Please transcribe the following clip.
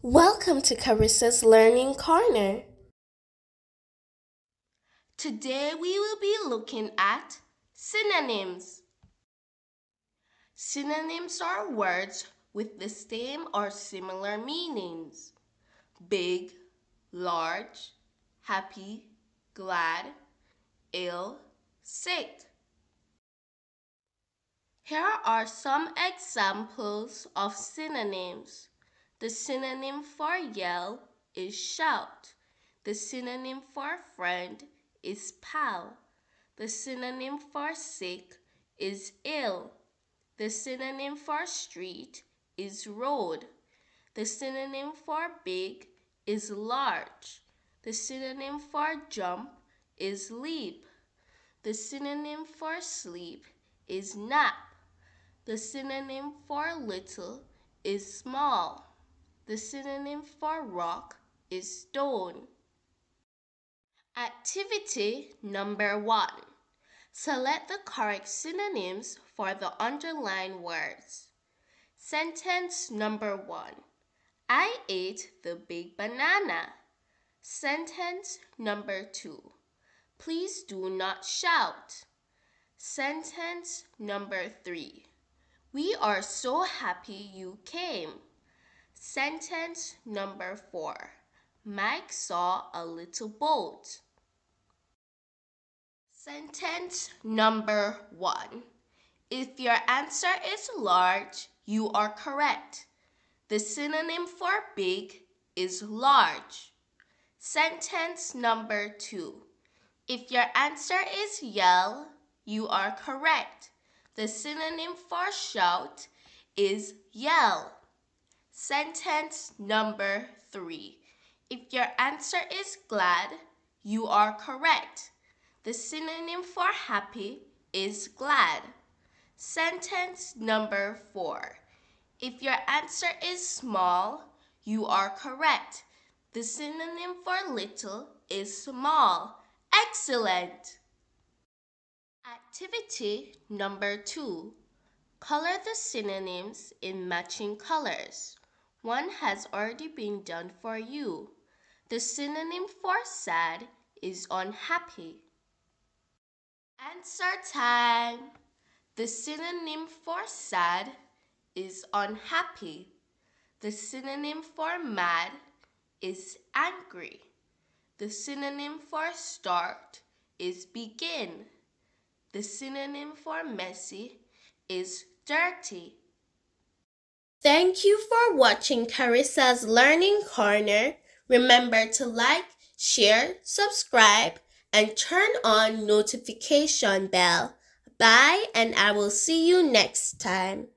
Welcome to Carissa's Learning Corner. Today we will be looking at synonyms. Synonyms are words with the same or similar meanings. Big, large, happy, glad, ill, sick. Here are some examples of synonyms. The synonym for yell is shout. The synonym for friend is pal. The synonym for sick is ill. The synonym for street is road. The synonym for big is large. The synonym for jump is leap. The synonym for sleep is nap. The synonym for little is small. The synonym for rock is stone. Activity number 1. Select the correct synonyms for the underlined words. Sentence number 1. I ate the big banana. Sentence number 2. Please do not shout. Sentence number 3. We are so happy you came. Sentence number 4. Mike saw a little boat. Sentence number 1. If your answer is large, you are correct. The synonym for big is large. Sentence number 2. If your answer is yell, you are correct. The synonym for shout is yell. Sentence number 3. If your answer is glad, you are correct. The synonym for happy is glad. Sentence number 4. If your answer is small, you are correct. The synonym for little is small. Excellent! Activity number 2. Color the synonyms in matching colors. One has already been done for you. The synonym for sad is unhappy. Answer time. The synonym for sad is unhappy. The synonym for mad is angry. The synonym for start is begin. The synonym for messy is dirty. Thank you for watching Carissa's Learning Corner. Remember to like, share, subscribe, and turn on notification bell. Bye, and I will see you next time.